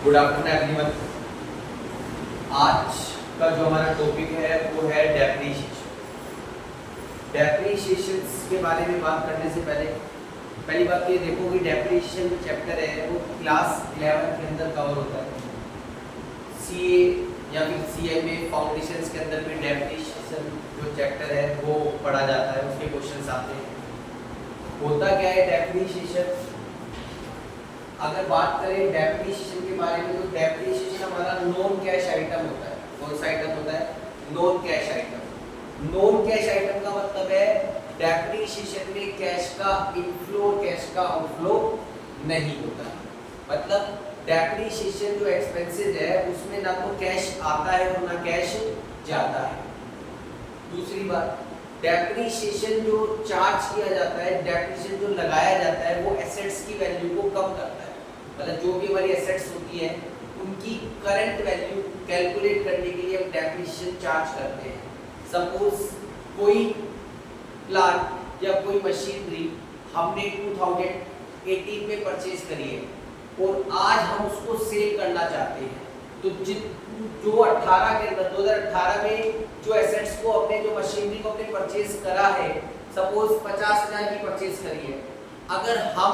Good afternoon everyone. आज का जो हमारा टॉपिक है वो है डेप्रीशिएशन। डेप्रीशिएशन के बारे में बात करने से पहले पहली बात तो ये देखो कि डेप्रीशिएशन जो चैप्टर है वो क्लास 11 के अंदर कवर होता है। सीए या फिर सीए में फाउंडेशंस के अंदर में डेप्रीशिएशन जो चैप्टर है वो पढ़ा जाता है, उसके क्वेश्चंस आते हैं। होता क्या है डेप्रीशिएशन? अगर बात करें डेप्रीशिएशन के बारे में तो डेप्रीशिएशन हमारा नॉन कैश आइटम होता है। कौन सा आइटम होता है? Non cash item. Non cash item का मतलब है डेप्रीशिएशन में कैश का इनफ्लो कैश का आउटफ्लो नहीं होता। मतलब डेप्रीशिएशन जो एक्सपेंसेस है उसमें ना तो कैश आता है और ना कैश जाता है। दूसरी बात, डेप्रीशिएशन जो चार्ज किया जाता है, डेप्रीशिएशन जो लगाया जाता है वो एसेट्स की वैल्यू को कम करता है। मतलब जो भी हमारी एसेट्स होती है उनकी करंट वैल्यू कैलकुलेट करने के लिए हम डेप्रीशिएशन चार्ज करते हैं। सपोज कोई प्लांट या कोई मशीनरी हमने 2018 में परचेज करी है और आज हम उसको सेल करना चाहते हैं, तो जो 18 के अंदर 2018 में जो एसेट्स को अपने जो मशीनरी को अपने परचेज करा है, सपोज 50,000 की परचेज करी है, अगर हम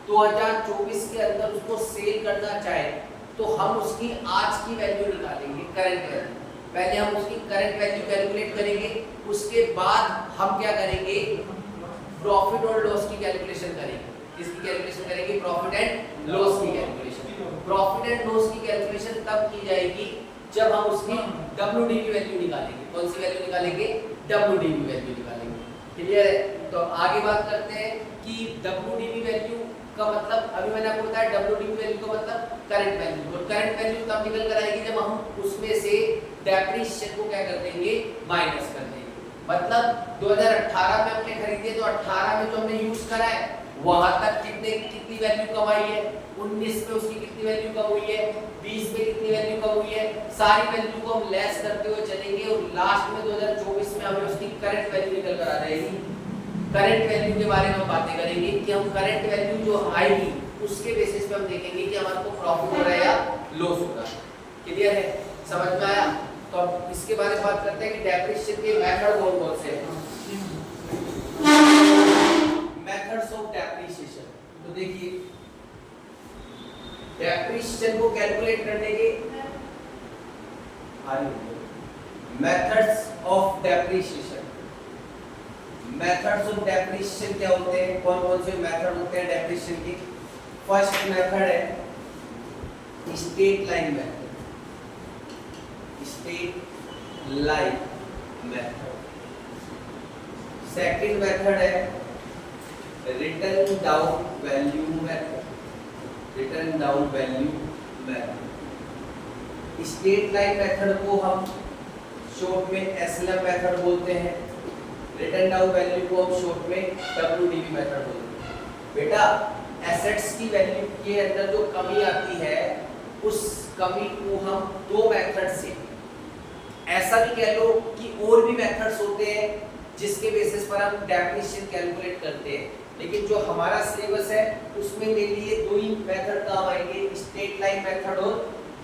2024 के अंदर उसको सेल करना चाहें तो हम उसकी आज की वैल्यू निकालेंगे, करंट वैल्यू। पहले हम उसकी करंट वैल्यू कैलकुलेट करेंगे, उसके बाद हम क्या करेंगे, प्रॉफिट और लॉस की कैलकुलेशन करेंगे। किसकी कैलकुलेशन करेंगे? प्रॉफिट एंड लॉस की कैलकुलेशन। प्रॉफिट एंड लॉस की कैलकुलेशन तब की जाएगी जब हम उसकी WDV वैल्यू निकालेंगे। कौन सी वैल्यू निकालेंगे? WDV वैल्यू निकालेंगे। क्लियर है? तो आगे बात करते हैं कि WDV वैल्यू का मतलब, अभी मैंने आपको बताया WDV वैल्यू का मतलब करंट वैल्यू, और करंट वैल्यू तब निकल कर आएगी जब हम उसमें से डेप्रीशिएशन को क्या कर देंगे? माइनस कर देंगे। मतलब 2018 में हमने खरीदे तो 18 में जो हमने यूज करा है वहां तक कितनी वैल्यू कमाई है, 19 में उसकी कितनी वैल्यू कम हुई है, 20 में कितनी वैल्यू कम हुई है, सारी वैल्यू को हम लेस करते हुए चलेंगे और लास्ट में 2024 में हमें उसकी करंट वैल्यू निकल कर आ जाएगी। करंट वैल्यू के बारे में हम बातें करेंगे कि हम करंट वैल्यू जो आएगी उसके बेसिस पे हम देखेंगे कि हमारे को प्रॉफिट हो रहा है या लॉस हो रहा है। क्लियर है? समझ में आया? तो अब इसके बारे में बात करते हैं कि डेप्रीशिएशन के मेथड कौन कौन से हैं। Methods of depreciation. तो देखिए, डेप्रीशिएशन को कैलकुलेट करने के methods of depreciation. Methods of depreciation क्या होते हैं? कौन कौन से मेथड होते हैं डेप्रीशिएशन के? फर्स्ट मेथड है straight line method. Straight line method. Second method है written down value method. Written down value method. Straight line method को हम शॉर्ट में SLM मेथड बोलते हैं। रिटर्न डाउन वैल्यू को हम शॉर्ट में WDV मेथड बोलते हैं। बेटा, एसेट्स की वैल्यू के अंदर जो कमी आती है उस कमी को हम दो मेथड से, ऐसा भी कह लो कि और भी मेथड्स होते हैं जिसके बेसिस पर हम डेप्रीशिएशन कैलकुलेट करते हैं, लेकिन जो हमारा सिलेबस है उसमें मेरे लिए दो ही मेथड काम आएंगे, स्ट्रेट लाइन मेथड और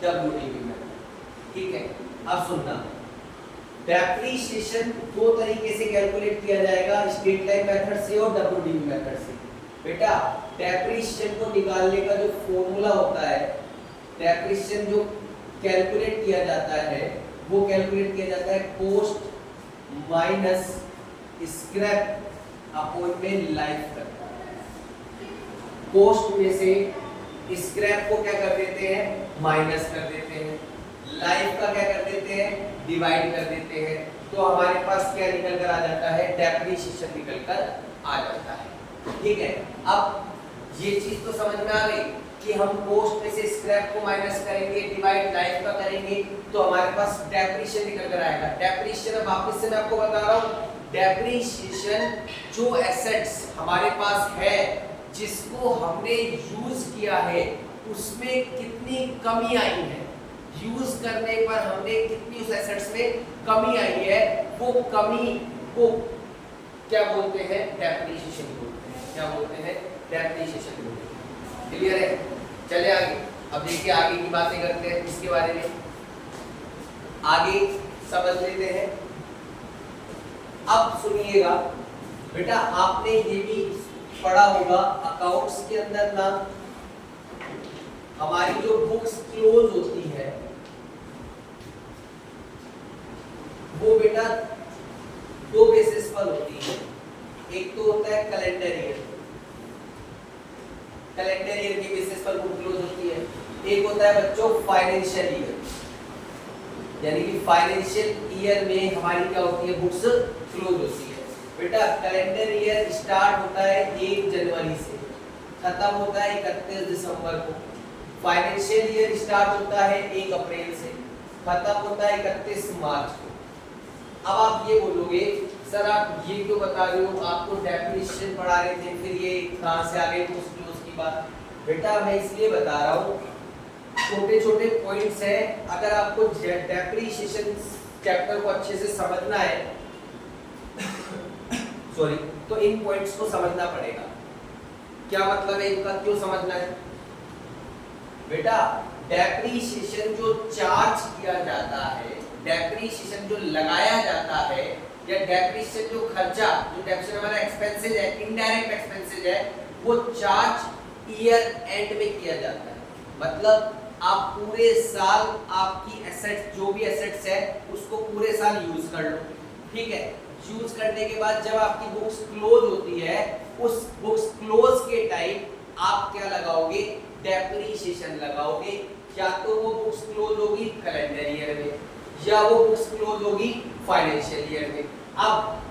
WDV मेथड। ठीक है? अब सुनना, डेप्रीशिएशन दो तरीके से कैलकुलेट किया जाएगा, स्ट्रेट लाइन मेथड से और WDV मेथड से। बेटा, डेप्रीशिएशन को निकालने का जो फॉर्मूला होता है, डेप्रीशिएशन जो कैलकुलेट किया जाता है वो कैलकुलेट किया जाता है कॉस्ट माइनस स्क्रैप अपॉन में लाइफ करता है। कॉस्ट में से स्क्रैप को क्या कर देते हैं? माइनस कर देते हैं। लाइफ का क्या कर देते हैं? डिवाइड कर देते हैं। तो हमारे पास क्या निकल कर आ जाता है? डेप्रीशिएशन निकल कर आ जाता है। ठीक है? अब ये चीज तो समझ में आ गई कि हम कॉस्ट में से स्क्रैप को माइनस करेंगे, डिवाइड लाइफ का करेंगे तो हमारे पास डेप्रीशिएशन निकल कर आएगा। डेप्रीशिएशन, वापस से मैं आपको बता रहा हूँ, डेप्रीशिएशन जो एसेट्स हमारे पास है जिसको हमने यूज किया है उसमें कितनी कमी आई है, यूज करने पर हमने कितनी उस एसेट्स में कमी आई है, वो कमी को क्या बोलते हैं? डेप्रीशिएशन बोलते हैं। क्या बोलते हैं? डेप्रीशिएशन बोलते हैं। क्लियर है? चले आगे। अब देखिए आगे की बातें करते हैं इसके बारे में, आगे समझ लेते हैं। अब सुनिएगा बेटा, आपने ये भी पढ़ा होगा अकाउंट्स के अंदर ना, हमारी जो बुक्स क्लोज होती है वो बेटा दो बेसिस पर होती है। एक तो होता है कैलेंडर ईयर, कैलेंडर ईयर की बेसिस पर बुक क्लोज होती है। एक होता है बच्चों फाइनेंशियल ईयर, यानी कि फाइनेंशियल ईयर में हमारी क्या होती है, बुक्स क्लोज होती है। बेटा कैलेंडर ईयर स्टार्ट होता है 1 जनवरी से, खत्म होता है 31 दिसंबर को। फाइनेंशियल ईयर स्टार्ट होता है 1 अप्रैल से, खत्म होता है 31 मार्च को। अब आप ये बोलोगे सर आप ये क्यों बता रहे हो, आपको डेफिनेशन पढ़ा रहे थे, फिर ये कहां से आ गए पोस्ट क्लोज की बात। बेटा मैं इसलिए बता रहा हूँ, छोटे छोटे पॉइंट्स हैं, अगर आपको डेप्रिसिएशन चैप्टर को अच्छे से समझना है सॉरी, तो इन पॉइंट्स को समझना पड़ेगा। क्या मतलब है इनका, क्यों समझना है बेटा? डेप्रिसिएशन जो चार्ज किया जाता है, डेप्रिसिएशन जो लगाया जाता है, या डेप्रिसिएशन जो खर्चा, जो डेप्रिसिएशन हमारा एक्सपेंसेस है, इनडायरेक्ट एक्सपेंसेस है, वो चार्ज ईयर एंड में किया जाता है। मतलब आप पूरे साल आपकी एसेट्स, जो भी एसेट्स है उसको पूरे साल यूज कर लो, ठीक है। यूज करने के बाद जब आपकी बुक्स क्लोज होती है, उस बुक्स क्लोज के टाइम आप क्या लगाओगे, डेप्रिसिएशन लगाओगे। या तो वो बुक्स क्लोज होगी कैलेंडर ईयर में, या वो बुक्स क्लोज होगी फाइनेंशियल ईयर में। अब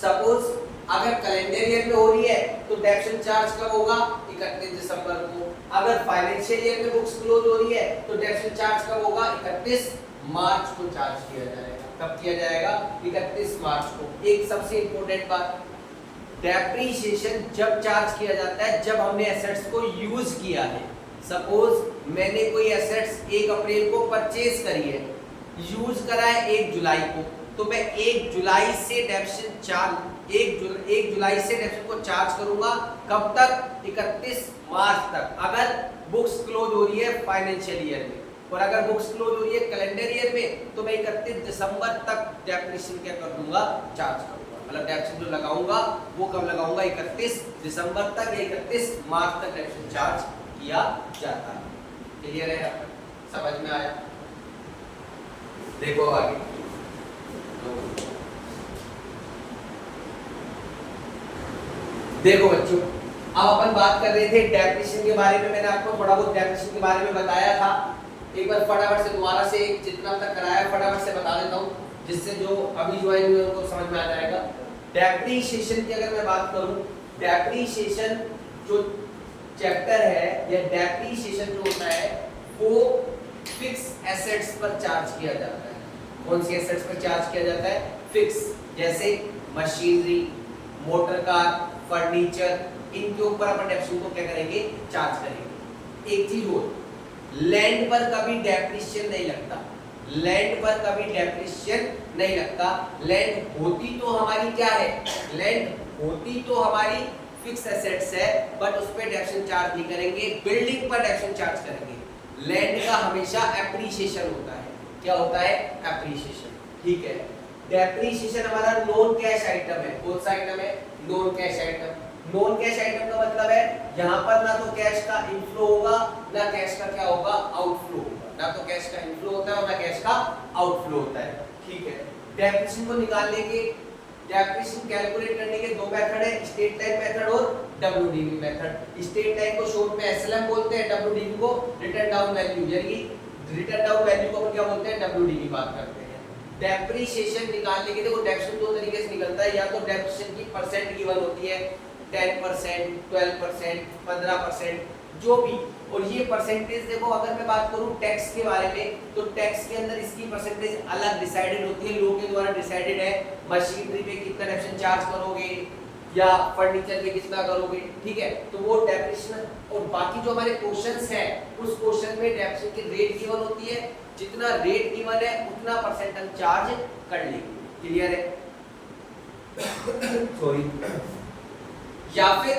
सपोज अगर कैलेंडर ईयर में हो रही है तो डेप्रिसिएशन चार्ज कब होगा, 31 दिसंबर को। अगर फाइनेंशियल ईयर में बुक्स क्लोज हो रही है तो डेप्रिसिएशन चार्ज कब होगा, 31 मार्च को चार्ज किया जाएगा। कब किया जाएगा, 31 मार्च को। एक सबसे इंपॉर्टेंट बात, डेप्रिसिएशन जब चार्ज किया जाता है जब हमने एसेट्स को यूज किया है। सपोज मैंने कोई एसेट्स 1 अप्रैल को परचेज करी है, यूज करा है 1 जुलाई को, तो मैं 1 जुलाई से डेप्रिसिएशन चार्ज 1 जुलाई से डेप्रिसिएशन को चार्ज करूंगा। कब तक, 31 मार्च तक, अगर बुक्स क्लोज हो रही है फाइनेंशियल ईयर में। और अगर बुक्स क्लोज हो रही है कैलेंडर ईयर में तो मैं 31 दिसंबर तक डेप्रिसिएशन क्या कर दूंगा, चार्ज करूंगा। मतलब डेप्रिसिएशन जो लगाऊंगा वो कब लगाऊंगा, 31 दिसंबर तक या 31 मार्च तक डेप्रिसिएशन चार्ज किया जाता है। क्लियर है, समझ में आया? देखो आगे, देखो बच्चों, अब अपन बात कर रहे थे डेप्रिसिएशन के बारे में। मैंने आपको थोड़ा बहुत डेप्रिसिएशन के बारे में बताया था। एक बार फटाफट से दोबारा से जितना तक कराया फटाफट से बता देता हूँ, जिससे जो अभी ज्वाइन हुए उनको समझ में आ जाएगा। डेप्रिसिएशन की अगर मैं बात करूँ, डेप्रिसिएशन जो चैप्टर है या डेप्रिसिएशन जो होता है वो फिक्स एसेट्स पर चार्ज किया जाता है। कौन सी एसेट्स पर चार्ज किया जाता है, फिक्स, जैसे मशीनरी, मोटर कार, फर्नीचर, इनके ऊपर अपन डेप्रिसिएशन को क्या करेंगे, चार्ज करेंगे। एक चीज और, लैंड पर कभी डेप्रिसिएशन नहीं लगता, लैंड पर कभी डेप्रिसिएशन नहीं लगता। लैंड होती तो हमारी क्या है, लैंड होती तो हमारी फिक्स एसेट्स है, बट उस पर डेप्रिसिएशन चार्ज नहीं करेंगे, बिल्डिंग पर डेप्रिसिएशन चार्ज करेंगे। लैंड का हमेशा एप्रिसिएशन होता है। क्या होता है, एप्रिसिएशन, ठीक है। डेप्रिसिएशन हमारा नॉन कैश आइटम है। कौन सा आइटम है, non cash item. Non cash item का मतलब है यहाँ पर ना तो कैश का इनफ्लो होगा ना कैश का क्या होगा, आउटफ्लो होगा। ना तो कैश का इनफ्लो होता है और ना कैश का आउटफ्लो होता है, ठीक है। डेप्रिसिएशन को निकालने के, डेप्रिसिएशन कैलकुलेट करने के दो मेथड है, स्ट्रेट लाइन मेथड और डब्ल्यूडीवी मेथड। स्ट्रेट लाइन को शॉर्ट में एसएलएम बोलते हैं, डब्ल्यूडीवी को रिटर्न डाउन वैल्यू, यानी रिटर्न डाउन वैल्यू को अपन क्या बोलते हैं, डब्ल्यूडीवी बात करते हैं। डेप्रिसिएशन निकालने के लिए वो डेप्रिसिएशन दो तरीके से निकलता है, या तो डेप्रिसिएशन की परसेंट गिवन होती है, 10%, 12%, 15%, जो भी। और ये परसेंटेज देखो, अगर मैं बात करूं टैक्स के बारे में तो टैक्स के अंदर इसकी परसेंटेज अलग डिसाइडेड होती है, लोगों के द्वारा डिसाइडेड है। मशीनरी पे कितना डेप्रिसिएशन चार्ज करोगे या फर्नीचर पे कितना करोगे, ठीक है। तो वो डेप्रिसिएशन, और बाकी जो हमारे क्वेश्चंस हैं उस क्वेश्चन में डेप्रिसिएशन की रेट गिवन होती है, जितना रेट गिवन है उतना परसेंट हम चार्ज कर लेंगे। क्लियर है? सॉरी। या फिर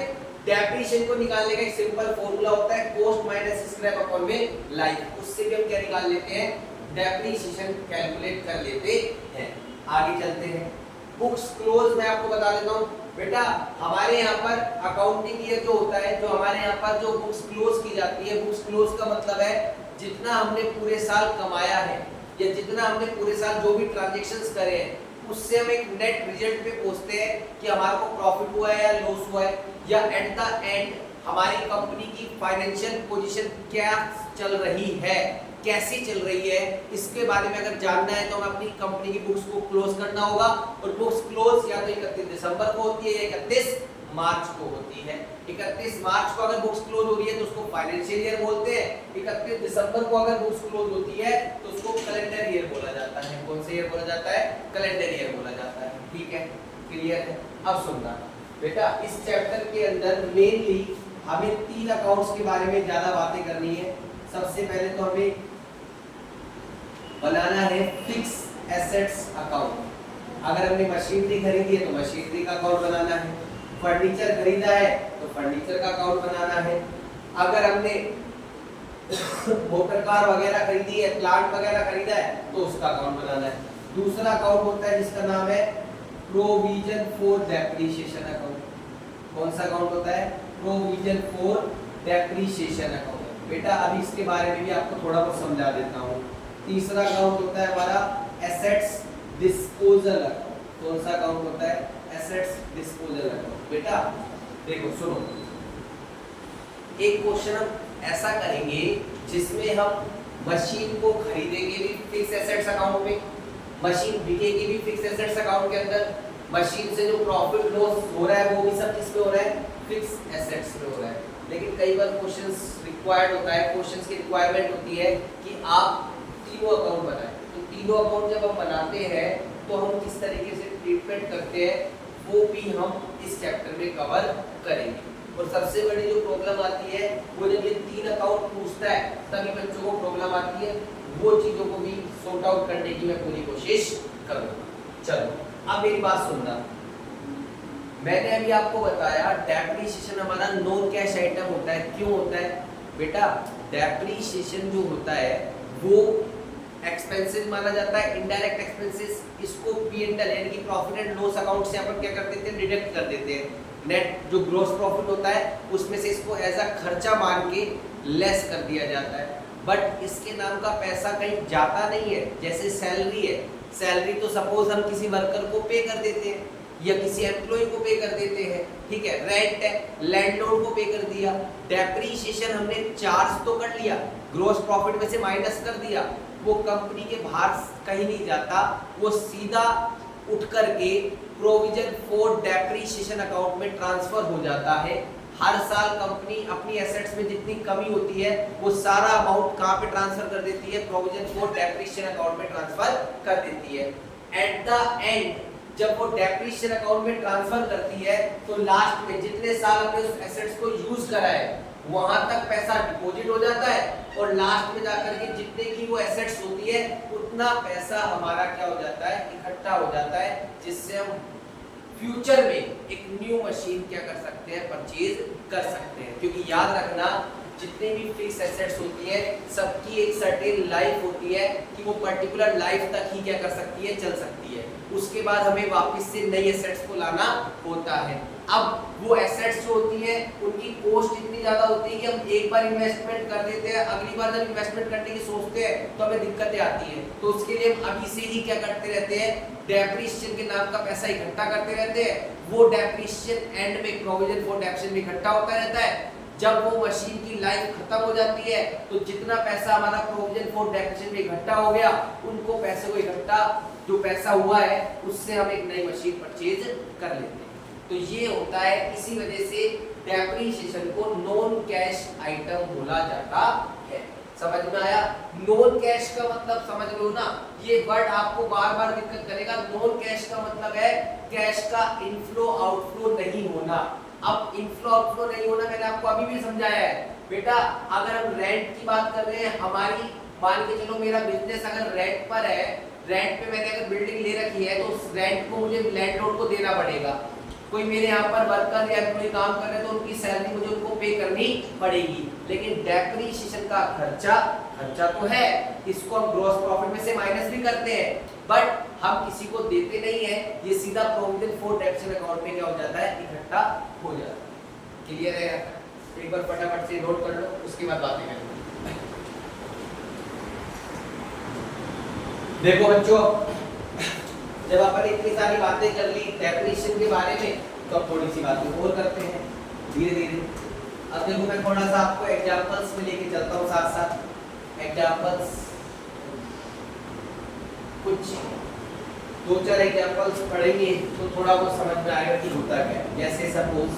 डेप्रिसिएशन को निकालने का एक सिंपल फॉर्मूला होता है कॉस्ट माइनस स्क्रैप अपॉन में लाइफ, उससे भी हम क्या निकाल लेते हैं, डेप्रिसिएशन कैलकुलेट कर लेते हैं। आगे चलते हैं, बुक्स क्लोज मैं आपको बता देता हूँ बेटा, हमारे यहाँ पर अकाउंटिंग ईयर जो होता है, जो हमारे यहाँ पर जो बुक्स क्लोज की जाती है, बुक्स क्लोज का मतलब है जितना हमने पूरे साल कमाया है या जितना हमने पूरे साल जो भी ट्रांजैक्शंस करे हैं उससे हम एक नेट रिजल्ट पे पहुंचते हैं कि हमारे को प्रॉफिट हुआ है या लॉस हुआ है, या एट द एंड हमारी कंपनी की फाइनेंशियल पोजीशन क्या चल रही है, कैसी चल रही है, इसके बारे में अगर जानना है तो हमें अपनी कंपनी की बुक्स को क्लोज करना होगा। और बुक्स क्लोज या तो 31 दिसंबर को होती है या 31 मार्च को होती है। 31 मार्च को अगर बुक्स क्लोज हो रही है तो उसको फाइनेंशियल ईयर बोलते हैं, 31 दिसंबर को अगर बुक्स क्लोज होती है तो उसको कैलेंडर ईयर बोला जाता है। कौन सा ईयर बोला जाता है, कैलेंडर ईयर बोला जाता है। ठीक है, क्लियर है। अब सुनना बेटा, इस चैप्टर के अंदर मेनली हमें 3 अकाउंट्स के बारे में ज्यादा बातें करनी है। सबसे पहले तो हमें बनाना है फिक्स एसेट्स अकाउंट। अगर हमने मशीनरी खरीदी है तो मशीनरी का अकाउंट बनाना है, फर्नीचर खरीदा है तो फर्नीचर का अकाउंट बनाना है, अगर हमने मोटर कार वगैरह खरीदी है, प्लांट वगैरह खरीदा है तो उसका अकाउंट बनाना है। दूसरा अकाउंट होता है जिसका नाम है प्रोविजन फॉर डेप्रिसिएशन अकाउंट। कौन सा अकाउंट होता है, प्रोविजन फॉर डेप्रिसिएशन अकाउंट। बेटा अभी इसके बारे में भी आपको थोड़ा बहुत समझा देता हूँ। तीसरा अकाउंट होता है हमारा एसेट्स डिस्पोजल अकाउंट। कौन सा अकाउंट होता है, एसेट्स डिस्पोजल अकाउंट। बेटा देखो सुनो, एक क्वेश्चन हम ऐसा करेंगे जिसमें हम मशीन को खरीदेंगे भी फिक्स एसेट्स अकाउंट में, मशीन बिकेगी भी फिक्स एसेट्स अकाउंट के अंदर, मशीन से जो प्रॉफिट लॉस हो रहा है वो भी सब किस पे हो रहा है, फिक्स एसेट्स पे हो रहा है। लेकिन कई बार क्वेश्चंस रिक्वायर्ड होता है, क्वेश्चंस की रिक्वायरमेंट होती है कि आप तीनों अकाउंट बनाएं। तो तीनों अकाउंट जब हम बनाते हैं तो हम किस तरीके से ट्रीटमेंट करते हैं वो भी हम इस चैप्टर में कवर करेंगे। और सबसे बड़ी जो प्रॉब्लम आती है वो जब ये 3 अकाउंट पूछता है तभी बच्चों को प्रॉब्लम आती है, वो चीजों को भी सॉर्ट आउट करने की मैं पूरी कोशिश करूंगा। चलो अब मेरी बात सुनना, मैंने अभी आपको बताया डेप्रिसिएशन हमारा नॉन कैश आइटम होता है। क्यों होता है बेटा, डेप्रिसिएशन जो होता है वो एक्सपेंसेस माना जाता है, इनडायरेक्ट एक्सपेंसेस। इसको P&L यानी कि प्रॉफिट एंड लॉस अकाउंट से अपन क्या कर देते हैं, डिडक्ट कर देते हैं। नेट जो ग्रॉस प्रॉफिट होता है उसमें से इसको एज अ खर्चा मान के लेस कर दिया जाता है। बट इसके नाम का पैसा कहीं जाता नहीं है। जैसे सैलरी है, सैलरी तो सपोज हम किसी वर्कर को पे कर देते हैं या किसी एम्प्लॉय को पे कर देते हैं, ठीक है। रेंट है, लैंडलॉर्ड को पे कर दिया। डेप्रिसिएशन हमने चार्ज तो कर लिया, ग्रॉस प्रॉफिट में से माइनस कर दिया, वो कंपनी के बाहर कहीं नहीं जाता, वो सीधा उठ करके प्रोविजन फॉर डेप्रिसिएशन अकाउंट में ट्रांसफर हो जाता है। हर साल कंपनी अपनी एसेट्स में जितनी कमी होती है वो सारा अमाउंट कहाँ पे ट्रांसफर कर देती है, प्रोविजन फॉर डेप्रिसिएशन अकाउंट में ट्रांसफर कर देती है। एट द एंड जब वो डेप्रिसिएशन अकाउंट में ट्रांसफर करती है तो लास्ट में जितने साल हमने उस एसेट्स को यूज करा है वहां तक पैसा डिपॉजिट हो जाता है और लास्ट में जाकर के जितने की वो एसेट्स होती है उतना पैसा हमारा क्या हो जाता है, इकट्ठा हो जाता है, जिससे हम फ्यूचर में एक न्यू मशीन क्या कर सकते हैं, परचेज कर सकते हैं। क्योंकि याद रखना जितनी भी फिक्स एसेट्स होती है सबकी एक सर्टेन लाइफ होती है कि वो पर्टिकुलर लाइफ तक ही क्या कर सकती है, चल सकती है। उसके बाद हमें वापस से नई एसेट्स को लाना होता है। अब वो एसेट्स जो होती है उनकी कॉस्ट इतनी ज्यादा होती है कि हम एक बार इन्वेस्टमेंट कर देते हैं, अगली बार जब इन्वेस्टमेंट करने की सोचते हैं तो हमें दिक्कतें आती हैं। तो उसके लिए हम अभी से ही क्या करते रहते हैं, डेप्रिसिएशन के नाम का पैसा इकट्ठा करते रहते हैं। वो डेप्रिसिएशन एंड में प्रोविजन फॉर डेप्रिसिएशन में इकट्ठा होता रहता है। जब वो मशीन की लाइफ खत्म हो जाती है तो जितना पैसा हमारा प्रोविजन फॉर डेप्रिसिएशन में इकट्ठा हो गया उनको पैसे को इकट्ठा जो पैसा हुआ है उससे हम एक नई मशीन परचेज कर लेते हैं। तो ये होता है, इसी वजह से डेप्रिसिएशन को नॉन कैश आइटम बोला जाता है। समझ में आया? नॉन कैश का मतलब समझ लो ना, ये वर्ड आपको बार बार दिक्कत करेगा। नॉन कैश का मतलब है कैश का इनफ्लो आउटफ्लो नहीं होना। अब इनफ्लो आउटफ्लो नहीं होना मैंने आपको अभी भी समझाया है। बेटा अगर हम रेंट की बात कर रहे हैं, हमारी मान के चलो मेरा बिजनेस अगर रेंट पर है, रेंट पे मैंने अगर बिल्डिंग ले रखी है तो उस रेंट को मुझे लैंडलॉर्ड को देना पड़ेगा। कोई मेरे यहाँ पर वर्कर या एम्प्लॉय काम कर रहे हैं तो उनकी सैलरी मुझे उनको पे करनी पड़ेगी, लेकिन डेप्रिसिएशन का खर्चा तो है, इसको हम ग्रॉस प्रॉफिट में से माइनस भी करते हैं, बट हम किसी को देते नहीं है, ये सीधा प्रोविजन फॉर डेप्रिसिएशन अकाउंट में क्या हो जाता है, इकट्ठा हो जाता है। क्लियर है? एक बार फटाफट से नोट कर लो, उसके बाद बातें करेंगे। देखो बच्चों, जब अपन इतनी सारी बातें कर ली डेप्रिसिएशन के बारे में, तो अब थोड़ी सी बातें और करते हैं धीरे धीरे। अब देखो मैं थोड़ा सा आपको एग्जांपल्स में लेके चलता हूँ, साथ साथ एग्जांपल्स, कुछ 2-4 एग्जांपल्स पढ़ेंगे तो थोड़ा बहुत समझ में आएगा कि होता क्या है। जैसे सपोज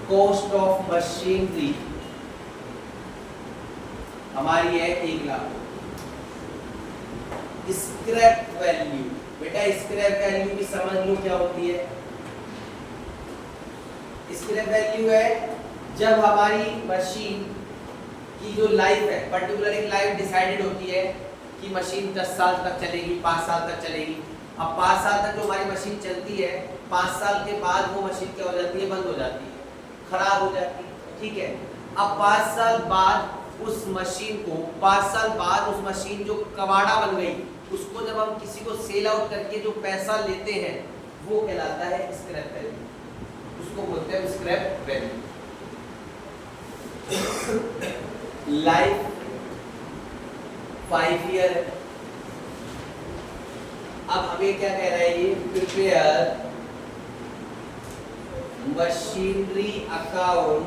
कॉस्ट ऑफ मशीनरी हमारी है 1 लाख, स्क्रैप वैल्यू, बेटा स्क्रैप वैल्यू भी समझ लो क्या होती है। स्क्रैप वैल्यू है जब हमारी मशीन की जो लाइफ है, पर्टिकुलर एक लाइफ डिसाइडेड होती है कि मशीन 10 साल तक चलेगी, 5 साल तक चलेगी। अब 5 साल तक जो हमारी मशीन चलती है, 5 साल के बाद वो मशीन क्या हो जाती है, बंद हो जाती है, खराब हो जाती है, ठीक है। अब 5 साल बाद उस मशीन को, 5 साल बाद उस मशीन जो कबाड़ा बन गई, उसको जब हम किसी को सेल आउट करके जो पैसा लेते हैं वो कहलाता है स्क्रैप वैल्यू, उसको बोलते हैं स्क्रैप वैल्यू। लाइफ 5 ईयर है। अब हमें क्या कह रहा है ये, prepare machinery account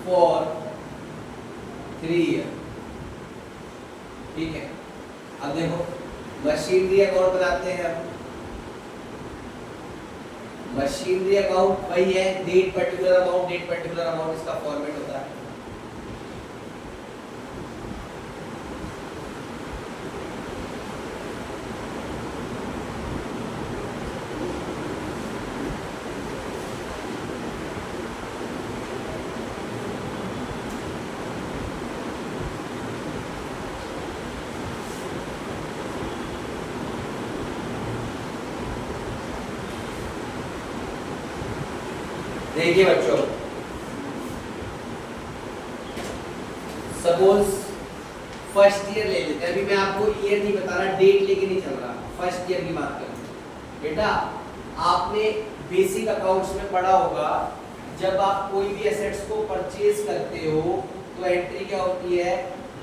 for 3 year, ठीक है। अब देखो मशीनरी अकाउंट बनाते हैं हम। मशीनरी अकाउंट वही है, date particular amount, date particular amount इसका फॉर्मेट होता है। देखिए बच्चों, सपोज फर्स्ट ईयर ले लेते हैं, अभी मैं आपको ईयर नहीं बता रहा, डेट लेके नहीं चल रहा, फर्स्ट ईयर की बात करें। बेटा आपने बेसिक अकाउंट्स में पढ़ा होगा, जब आप कोई भी एसेट्स को परचेज करते हो तो एंट्री क्या होती है,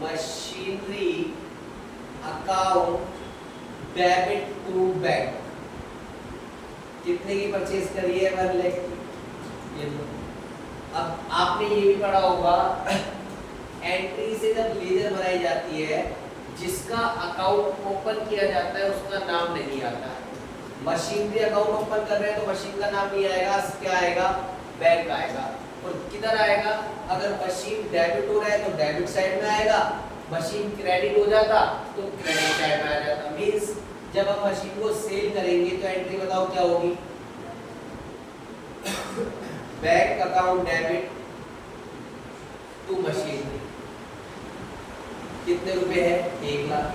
machinery account debit to bank. कितने की परचेज करी है, 1 लाख की। अब आपने ये भी पढ़ा होगा, एंट्री से जब लेजर बनाई जाती है, जिसका अकाउंट ओपन किया जाता है उसका नाम नहीं आता है। मशीनरी अकाउंट ओपन कर रहे हैं तो मशीन का नाम नहीं आएगा, क्या आएगा, बैंक आएगा। और किधर आएगा, अगर मशीन डेबिट हो रहा है तो डेबिट साइड में आएगा, मशीन क्रेडिट हो जाता तो क्रेडिट साइड में आ जाता। मींस जब हम मशीन को सेल करेंगे तो एंट्री बताओ क्या होगी, bank account debit to machine. कितने रुपए है, 1 लाख।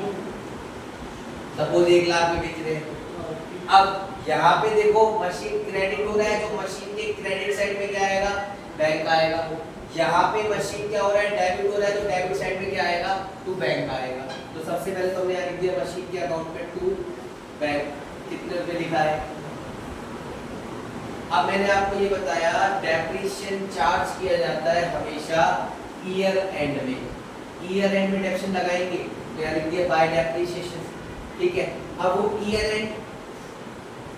सपोज 1 लाख में बेच रहे हैं। अब यहाँ पे देखो मशीन क्रेडिट हो रहा है तो मशीन के क्रेडिट साइड में क्या आएगा, बैंक आएगा। यहाँ पे मशीन क्या हो रहा है, डेबिट हो रहा है तो डेबिट साइड में क्या आएगा, टू बैंक आएगा। तो सबसे पहले तो हमने यहाँ लिख दिया मशीन के अकाउंट में टू बैंक, कितने रुपए लिखा है। अब मैंने आपको ये बताया डेप्रिसिएशन चार्ज किया जाता है हमेशा ईयर एंड में। ईयर एंड में डेप्रिसिएशन लगाएंगे तो यहाँ लिख दिया बाय डेप्रिसिएशन, ठीक है। अब वो ईयर एंड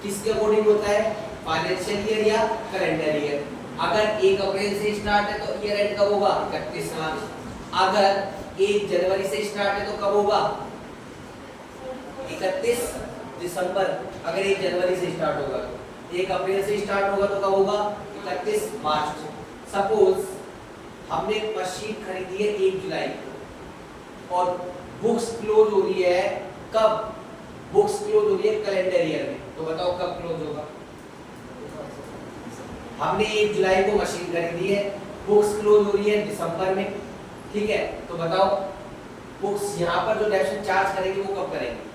किसके अकॉर्डिंग होता है, फाइनेंशियल ईयर या कैलेंडर ईयर। अगर 1 अप्रैल से स्टार्ट है तो ईयर एंड कब होगा, 31 मार्च। अगर 1 जनवरी से स्टार्ट है तो कब होगा, 31 दिसंबर। अगर 1 जनवरी से स्टार्ट होगा, 1 अप्रैल से स्टार्ट होगा तो कब होगा, 31 मार्च। सपोज हमने मशीन खरीदी है 1 जुलाई को और बुक्स क्लोज हो रही है कब, बुक्स क्लोज हो रही है कैलेंडर ईयर में, तो बताओ कब क्लोज होगा। हमने 1 जुलाई को मशीन खरीदी है, बुक्स क्लोज हो रही है दिसंबर में, ठीक है। तो बताओ बुक्स यहाँ पर जो डेप्रिसिएशन चार्ज करेंगे वो कब करेंगे,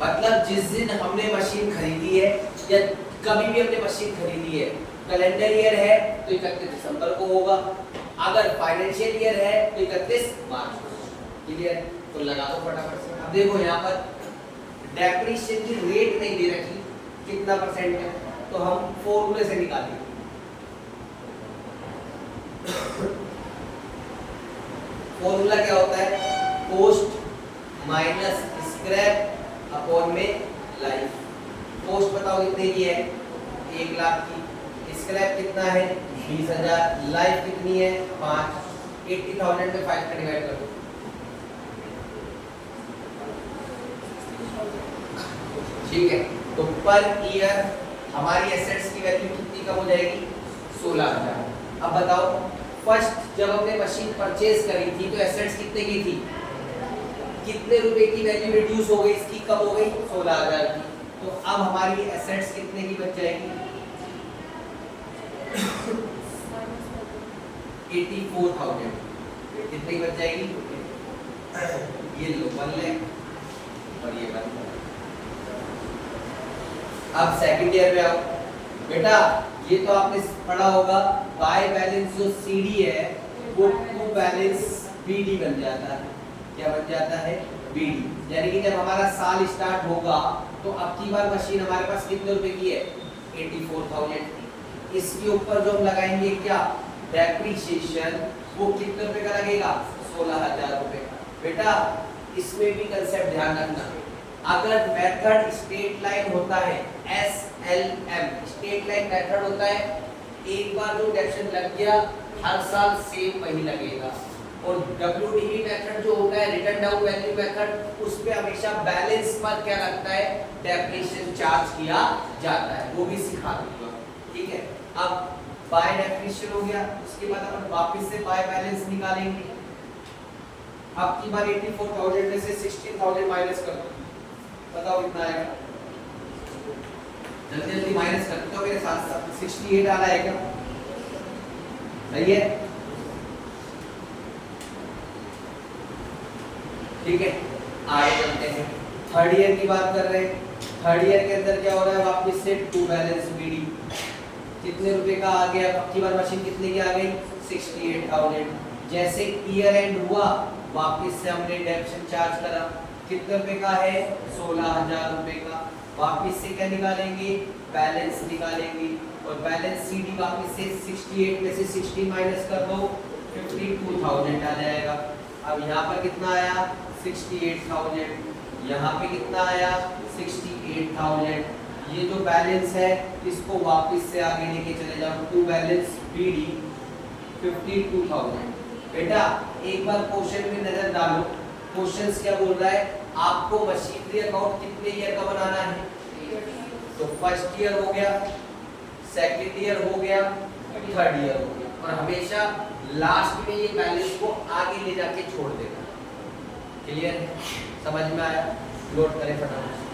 मतलब जिस दिन हमने मशीन खरीदी है या कभी भी हमने मशीन खरीदी है, कैलेंडर ईयर है तो 31 दिसंबर को होगा, अगर फाइनेंशियल ईयर है तो 31 मार्च को। क्लियर? तो लगा दो फटाफट से। अब देखो यहाँ पर डेप्रिसिएशन की रेट नहीं दे रखी, कितना परसेंट है, तो हम फॉर्मूले से निकालेंगे। फॉर्मूला क्या होता है? कॉस्ट माइनस स्क्रैप अपॉन में लाइफ। कॉस्ट बताओ कितने की है? 1 लाख की। स्क्रैप कितना है? 20,000। लाइफ कितनी है? 5। 80,000 में 5 का डिवाइड कर दो। ठीक है, तो पर ईयर हमारी एसेट्स की वैल्यू कितनी कम हो जाएगी? 16,000। अब बताओ, फर्स्ट जब हमने मशीन परचेज करी थी तो एसेट्स कितने की थी? कितने रुपए की वैल्यू रिड्यूस हो गई इसकी, कम हो गई? 16,000 की। तो अब हमारी एसेट्स कितने की बच जाएगी? 84,000। कितनी की बच जाएगी? ये लो 1 लाख और ये 1 लाख। अब सेकंड ईयर में आओ बेटा, ये तो आपने पढ़ा होगा, बाय बैलेंस जो सीडी है वो टू बैलेंस बीडी बन जाता है। क्या बन जाता है? बीडी। यानी कि जब हमारा साल स्टार्ट होगा तो अब की बार मशीन हमारे पास कितने रुपए की है? 84,000 की। इसके ऊपर जो हम लगाएंगे क्या? डेप्रिसिएशन, वो कितने रुपए का लगेगा? 16,000 रुपए का। बेटा इसमें भी कंसेप्ट ध्यान रखना, अगर मेथड स्ट्रेट लाइन होता है, SLM स्ट्रेट लाइन मेथड होता है, एक बार जो डेप्रिसिएशन लग गया हर साल सेम वही लगेगा। और WDV मेथड जो होता है, रिटर्न डाउन वैल्यू मेथड, उस पे हमेशा बैलेंस पर क्या लगता है? डेप्रिसिएशन चार्ज किया जाता है। वो भी सिखा दूंगा। ठीक है, अब बाय डेप्रिसिएशन हो गया, उसके बाद अपन वापस से बाय बैलेंस निकालेंगे। अब की बार 84,000 में से 16,000 माइनस कर दो, बताओ कितना आएगा? जल्दी जल्दी माइनस करते हो मेरे साथ साथ। 68 आ रहा है क्या? सही है? ठीक है, आगे चलते हैं। थर्ड ईयर की बात कर रहे हैं। थर्ड ईयर के अंदर क्या हो रहा है? वापस से टू बैलेंस बीडी। कितने रुपए का आ गया? अब की बार मशीन कितने की आ गई? 68,000। जैसे ईयर एंड हुआ वापस से हमने डेप्रिसिएशन चार्ज करा, कितने रुपए का है? 16,000 रुपए का। वापस से क्या निकालेंगे? बैलेंस निकालेंगे। और बैलेंस सीडी वापस से 68 में से 60 माइनस कर दो, 52,000 आ जाएगा। अब यहाँ पर कितना आया? 68,000। यहाँ पे कितना आया? 68,000। ये जो बैलेंस है इसको वापस से आगे लेके चले जाओ, टू बैलेंस बीडी 52,000। बेटा एक बार क्वेश्चन में नजर डालो, क्वेश्चंस क्या बोल रहा है? आपको मशीनरी अकाउंट कितने ईयर का बनाना है? तो फर्स्ट ईयर हो गया, सेकंड ईयर हो गया, थर्ड ईयर हो गया, और हमेशा लास्ट में ये बैलेंस को आगे ले जाके छोड़ देना। क्लियर है? समझ में आया? नोट करें फटाफट।